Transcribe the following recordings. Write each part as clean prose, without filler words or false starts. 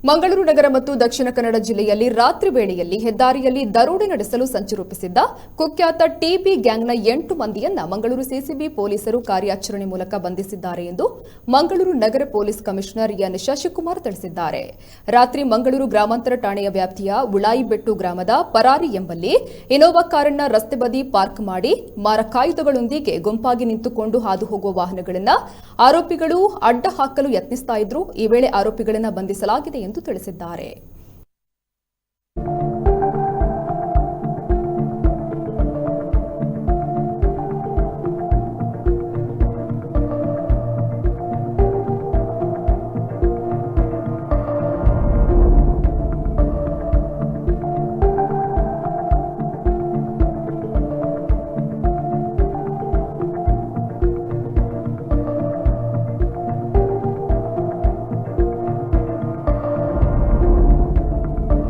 ಮಂಗಳೂರು ನಗರ ಮತ್ತು ದಕ್ಷಿಣ ಕನ್ನಡ ಜಿಲ್ಲೆಯಲ್ಲಿ ರಾತ್ರಿ ವೇಳೆಯಲ್ಲಿ ಹೆದ್ದಾರಿಯಲ್ಲಿ ದರೋಡೆ ನಡೆಸಲು ಸಂಚು ರೂಪಿಸಿದ್ದ ಕುಖ್ಯಾತ ಟಿಬಿ ಗ್ಯಾಂಗ್ನ 8 ಮಂದಿಯನ್ನ ಮಂಗಳೂರು ಸಿಸಿಬಿ ಪೊಲೀಸರು ಕಾರ್ಯಾಚರಣೆ ಮೂಲಕ ಬಂಧಿಸಿದ್ದಾರೆ ಎಂದು ಮಂಗಳೂರು ನಗರ ಪೊಲೀಸ್ ಕಮಿಷನರ್ ಎನ್ ಶಶಿಕುಮಾರ್ ತಿಳಿಸಿದ್ದಾರೆ. ರಾತ್ರಿ ಮಂಗಳೂರು ಗ್ರಾಮಾಂತರ ಠಾಣೆಯ ವ್ಯಾಪ್ತಿಯ ಉಳಾಯಿಬೆಟ್ಟು ಗ್ರಾಮದ ಪರಾರಿ ಎಂಬಲ್ಲಿ ಇನೋವಾ ಕಾರನ್ನ ರಸ್ತೆ ಬದಿ ಪಾರ್ಕ್ ಮಾಡಿ ಮಾರಕಾಯುಧಗಳೊಂದಿಗೆ ಗುಂಪಾಗಿ ನಿಂತುಕೊಂಡು ಹಾದು ಹೋಗುವ ವಾಹನಗಳನ್ನು ಆರೋಪಿಗಳು ಅಡ್ಡ ಹಾಕಲು ಯತ್ನಿಸ್ತಾ ಇದ್ರು. ಈ ವೇಳೆ ಆರೋಪಿಗಳನ್ನು ಬಂಧಿಸಲಾಗಿದೆ ಎಂದು ತಿಳಿಸಿದ್ದಾರೆ.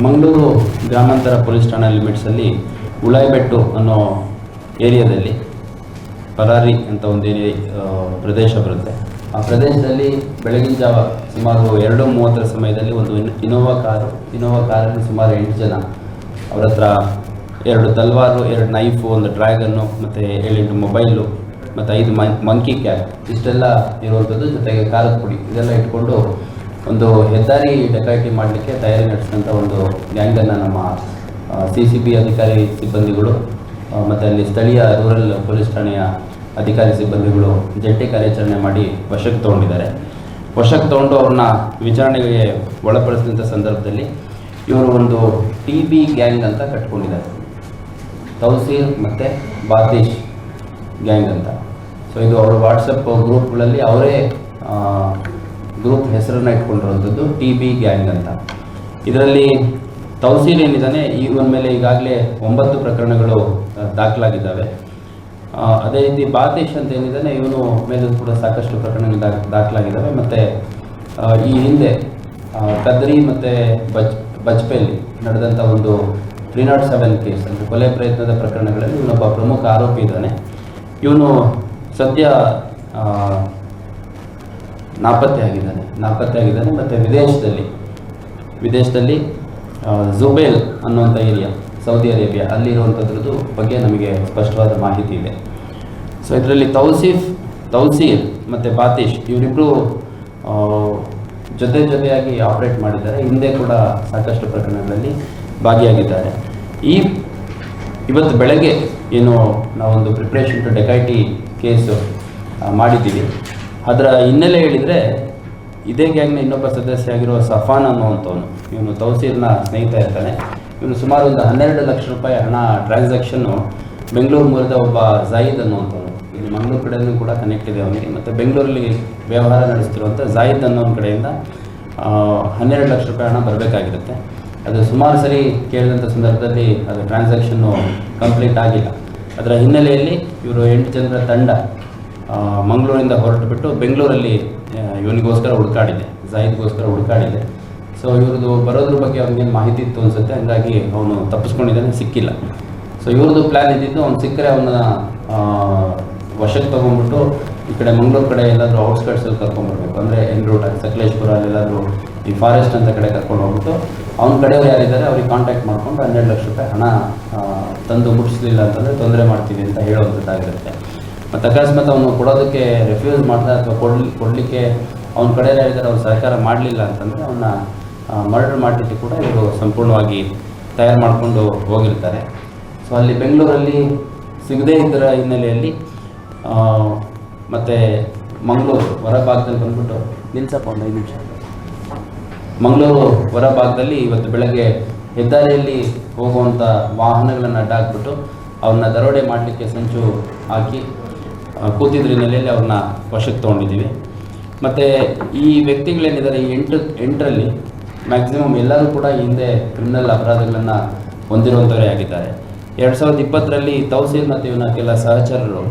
ಮಂಗಳೂರು ಗ್ರಾಮಾಂತರ ಪೊಲೀಸ್ ಠಾಣಾ ಲಿಮಿಟ್ಸಲ್ಲಿ ಉಳಾಯಿಬೆಟ್ಟು ಅನ್ನೋ ಏರಿಯಾದಲ್ಲಿ ಪರಾರಿ ಅಂತ ಒಂದು ಪ್ರದೇಶ ಬರುತ್ತೆ. ಆ ಪ್ರದೇಶದಲ್ಲಿ ಬೆಳಗಿನ ಜಾವ ಸುಮಾರು 2:30 ಸಮಯದಲ್ಲಿ ಒಂದು ಇನೋವಾ ಕಾರಲ್ಲಿ ಸುಮಾರು 8 ಜನ ಅವರ ಹತ್ರ 2 ತಲ್ವಾರು, 2 ನೈಫು, 1 ಡ್ರ್ಯಾಗನ್ನು ಮತ್ತು 7-8 ಮೊಬೈಲು ಮತ್ತು 5 ಮಂಕಿ ಕ್ಯಾಪ್ ಇಷ್ಟೆಲ್ಲ ಇರುವಂಥದ್ದು, ಜೊತೆಗೆ ಖಾರದ ಪುಡಿ ಇದೆಲ್ಲ ಇಟ್ಕೊಂಡು ಒಂದು ಹೆದ್ದಾರಿ ಡಕಾಯಿತಿ ಮಾಡಲಿಕ್ಕೆ ತಯಾರಿ ನಡೆಸಿದಂಥ ಒಂದು ಗ್ಯಾಂಗನ್ನು ನಮ್ಮ CCB ಅಧಿಕಾರಿ ಸಿಬ್ಬಂದಿಗಳು ಮತ್ತು ಅಲ್ಲಿ ಸ್ಥಳೀಯ ರೂರಲ್ ಪೊಲೀಸ್ ಠಾಣೆಯ ಅಧಿಕಾರಿ ಸಿಬ್ಬಂದಿಗಳು ಜಂಟಿ ಕಾರ್ಯಾಚರಣೆ ಮಾಡಿ ವಶಕ್ಕೆ ತೊಗೊಂಡಿದ್ದಾರೆ. ವಶಕ್ಕೆ ತೊಗೊಂಡು ಅವ್ರನ್ನ ವಿಚಾರಣೆಗೆ ಒಳಪಡಿಸಿದಂಥ ಸಂದರ್ಭದಲ್ಲಿ ಇವರು ಒಂದು TB ಗ್ಯಾಂಗ್ ಅಂತ ಕಟ್ಕೊಂಡಿದ್ದಾರೆ, ತೌಸೀರ್ ಮತ್ತು ಬಾತೀಶ್ ಗ್ಯಾಂಗ್ ಅಂತ. ಸೊ ಇದು ಅವರ ವಾಟ್ಸಪ್ ಗ್ರೂಪ್ಗಳಲ್ಲಿ ಅವರೇ ಗ್ರೂಪ್ ಹೆಸರನ್ನು ಇಟ್ಕೊಂಡಿರುವಂಥದ್ದು TB ಗ್ಯಾಂಗ್ ಅಂತ. ಇದರಲ್ಲಿ ತೌಸೀರ್ ಏನಿದ್ದಾನೆ, ಇವನ ಮೇಲೆ ಈಗಾಗಲೇ 9 ಪ್ರಕರಣಗಳು ದಾಖಲಾಗಿದ್ದಾವೆ. ಅದೇ ರೀತಿ ಬಾತೀಶ್ ಅಂತ ಏನಿದ್ದಾನೆ, ಇವನು ಮೇಲೂ ಕೂಡ ಸಾಕಷ್ಟು ಪ್ರಕರಣಗಳು ದಾಖಲಾಗಿದ್ದಾವೆ. ಮತ್ತು ಈ ಹಿಂದೆ ಕದ್ರಿ ಮತ್ತು ಬಜ್ಪೆಯಲ್ಲಿ ನಡೆದಂಥ ಒಂದು 307 ಕೇಸ್ ಅಂದರೆ ಕೊಲೆ ಪ್ರಯತ್ನದ ಪ್ರಕರಣಗಳಲ್ಲಿ ಇವನೊಬ್ಬ ಪ್ರಮುಖ ಆರೋಪಿ ಇದ್ದಾನೆ. ಇವನು ಸದ್ಯ ನಾಪತ್ತೆ ಆಗಿದ್ದಾನೆ. ಮತ್ತು ವಿದೇಶದಲ್ಲಿ ಜುಬೇಲ್ ಅನ್ನುವಂಥ ಏರಿಯಾ, ಸೌದಿ ಅರೇಬಿಯಾ, ಅಲ್ಲಿರುವಂಥದ್ರದ್ದು ಬಗ್ಗೆ ನಮಗೆ ಸ್ಪಷ್ಟವಾದ ಮಾಹಿತಿ ಇದೆ. ಸೊ ಇದರಲ್ಲಿ ತೌಸೀರ್ ಮತ್ತು ಬಾತೀಶ್ ಇವರಿಬ್ಬರು ಜೊತೆಯಾಗಿ ಆಪರೇಟ್ ಮಾಡಿದ್ದಾರೆ. ಹಿಂದೆ ಕೂಡ ಸಾಕಷ್ಟು ಪ್ರಕರಣಗಳಲ್ಲಿ ಭಾಗಿಯಾಗಿದ್ದಾರೆ. ಇವತ್ತು ಬೆಳಗ್ಗೆ ಏನು ನಾವೊಂದು ಪ್ರಿಪ್ರೇಷನ್ ಟು ಡೆಕಾಯಿಟಿ ಕೇಸು ಮಾಡಿದ್ದೀವಿ. ಅದರ ಹಿನ್ನೆಲೆ ಹೇಳಿದರೆ, ಇದೇ ಗ್ಯಾಂಗ್ನ ಇನ್ನೊಬ್ಬ ಸದಸ್ಯ ಆಗಿರೋ ಸಫಾನ್ ಅನ್ನುವಂಥವನು, ಇವನು ತೌಸೀರ್ನ ಸ್ನೇಹಿತ ಇರ್ತಾನೆ. ಇವನು ಸುಮಾರು ಒಂದು 12 ಲಕ್ಷ ರೂಪಾಯಿ ಹಣ ಟ್ರಾನ್ಸಾಕ್ಷನ್ನು ಬೆಂಗಳೂರು ಮೂಲದ ಒಬ್ಬ ಜಾಯಿದ್ ಅನ್ನುವಂಥವನು, ಇಲ್ಲಿ ಮಂಗಳೂರು ಕಡೆಯೂ ಕೂಡ ಕನೆಕ್ಟ್ ಇದೆ ಅವನಿಗೆ, ಮತ್ತು ಬೆಂಗಳೂರಲ್ಲಿ ವ್ಯವಹಾರ ನಡೆಸ್ತಿರುವಂಥ ಜಾಯಿದ್ ಅನ್ನೋನ ಕಡೆಯಿಂದ 12 ಲಕ್ಷ ರೂಪಾಯಿ ಹಣ ಬರಬೇಕಾಗಿರುತ್ತೆ. ಅದು ಸುಮಾರು ಸರಿ ಕೇಳಿದಂಥ ಸಂದರ್ಭದಲ್ಲಿ ಅದು ಟ್ರಾನ್ಸಾಕ್ಷನ್ನು ಕಂಪ್ಲೀಟ್ ಆಗಿಲ್ಲ. ಅದರ ಹಿನ್ನೆಲೆಯಲ್ಲಿ ಇವರು 8 ಜನರ ತಂಡ ಮಂಗಳೂರಿಂದ ಹೊರಟು ಬಿಟ್ಟು ಬೆಂಗಳೂರಲ್ಲಿ ಇವನಿಗೋಸ್ಕರ ಜಾಯಿದ್ಗೋಸ್ಕರ ಹುಡುಕಾಡಿದೆ. ಸೊ ಇವ್ರದ್ದು ಬರೋದ್ರ ಬಗ್ಗೆ ಅವ್ನಿಗೇನು ಮಾಹಿತಿ ಇತ್ತು ಅನಿಸುತ್ತೆ, ಹಾಗಾಗಿ ಅವನು ತಪ್ಪಿಸ್ಕೊಂಡಿದ್ದಾನೆ, ಸಿಕ್ಕಿಲ್ಲ. ಸೊ ಇವ್ರದ್ದು ಪ್ಲ್ಯಾನ್ ಇದ್ದಿದ್ದು, ಅವ್ನು ಸಿಕ್ಕರೆ ಅವನ್ನ ವಶಕ್ಕೆ ತೊಗೊಂಡ್ಬಿಟ್ಟು ಈ ಕಡೆ ಮಂಗಳೂರು ಕಡೆ ಎಲ್ಲಾದರೂ ಔಟ್ಸ್ಕರ್ಟ್ಸಲ್ಲಿ ಕರ್ಕೊಂಡ್ಬರ್ಬೇಕು, ಅಂದರೆ ಎನ್ ರೂಟ್ ಸಕಲೇಶ್ಪುರ ಅಲ್ಲೆಲ್ಲಾದರೂ ಈ ಫಾರೆಸ್ಟ್ ಅಂತ ಕಡೆ ಕರ್ಕೊಂಡು ಹೋಗ್ಬಿಟ್ಟು ಅವ್ನ ಕಡೆಯವ್ರು ಯಾರಿದ್ದಾರೆ ಅವ್ರಿಗೆ ಕಾಂಟ್ಯಾಕ್ಟ್ ಮಾಡಿಕೊಂಡು 12 ಲಕ್ಷ ರೂಪಾಯಿ ಹಣ ತಂದು ಮುಟ್ಟಿಸ್ಲಿಲ್ಲ ಅಂತಂದರೆ ತೊಂದರೆ ಮಾಡ್ತೀವಿ ಅಂತ ಹೇಳೋವಂಥದ್ದಾಗಿರುತ್ತೆ. ಮತ್ತು ಅಕಸ್ಮಾತ್ ಅವನು ಕೊಡೋದಕ್ಕೆ ರೆಫ್ಯೂಸ್ ಮಾಡ್ದ ಅಥವಾ ಕೊಡಲಿಕ್ಕೆ ಅವನ ಕಡೆ ಯಾರಿದ್ದಾರೆ ಅವ್ರು ಸಹಕಾರ ಮಾಡಲಿಲ್ಲ ಅಂತಂದರೆ ಅವನ್ನ ಮರ್ಡರ್ ಮಾಡಲಿಕ್ಕೆ ಕೂಡ ಇವರು ಸಂಪೂರ್ಣವಾಗಿ ತಯಾರು ಮಾಡಿಕೊಂಡು ಹೋಗಿರ್ತಾರೆ. ಸೊ ಅಲ್ಲಿ ಬೆಂಗಳೂರಲ್ಲಿ ಸಿಗದೇ ಇದ್ದರ ಹಿನ್ನೆಲೆಯಲ್ಲಿ ಮತ್ತು ಮಂಗಳೂರು ಹೊರಭಾಗದಲ್ಲಿ ಬಂದ್ಬಿಟ್ಟು ನಿಲ್ಸಪ್ಪ ಒಂದು 5 ನಿಮಿಷ. ಮಂಗಳೂರು ಹೊರಭಾಗದಲ್ಲಿ ಇವತ್ತು ಬೆಳಗ್ಗೆ ಹೆದ್ದಾರಿಯಲ್ಲಿ ಹೋಗುವಂಥ ವಾಹನಗಳನ್ನು ಅಡ್ಡ ಹಾಕ್ಬಿಟ್ಟು ಅವನ್ನ ದರೋಡೆ ಮಾಡಲಿಕ್ಕೆ ಸಂಚು ಹಾಕಿ ಕೂತಿದ್ರ ಹಿನ್ನೆಲೆಯಲ್ಲಿ ಅವ್ರನ್ನ ವಶಕ್ಕೆ ತೊಗೊಂಡಿದ್ದೀವಿ. ಮತ್ತು ಈ ವ್ಯಕ್ತಿಗಳೇನಿದ್ದಾರೆ, ಈ 8ರಲ್ಲಿ ಮ್ಯಾಕ್ಸಿಮಮ್ ಎಲ್ಲರೂ ಕೂಡ ಹಿಂದೆ ಕ್ರಿಮಿನಲ್ ಅಪರಾಧಗಳನ್ನು ಹೊಂದಿರುವಂಥವರೇ ಆಗಿದ್ದಾರೆ. 2020ರಲ್ಲಿ ತೌಸೀರ್ ಮತ್ತು ಇವನ ಕೆಲ ಸಹಚರರು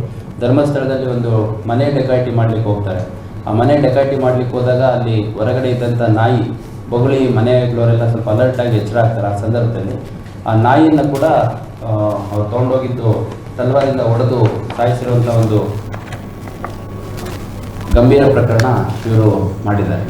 ಧರ್ಮಸ್ಥಳದಲ್ಲಿ ಒಂದು ಮನೆ ಡಕಾಯಿತಿ ಮಾಡಲಿಕ್ಕೆ ಹೋಗ್ತಾರೆ. ಆ ಮನೆ ಡಕಾಯಿತಿ ಮಾಡಲಿಕ್ಕೆ ಹೋದಾಗ ಅಲ್ಲಿ ಹೊರಗಡೆ ಇದ್ದಂಥ ನಾಯಿ ಬೊಗಳಿ ಮನೆಗಳವರೆಲ್ಲ ಸ್ವಲ್ಪ ಅಲರ್ಟಾಗಿ ಎಚ್ಚರ ಆಗ್ತಾರೆ. ಆ ಸಂದರ್ಭದಲ್ಲಿ ಆ ನಾಯಿಯನ್ನು ಕೂಡ ಅವ್ರು ತೊಗೊಂಡೋಗಿದ್ದು ತಲವಾರಿಂದ ಹೊಡೆದು ಸಾಯಿಸಿರುವಂಥ ಒಂದು ಗಂಭೀರ ಪ್ರಕರಣ ಇವರು ಮಾಡಿದ್ದಾರೆ.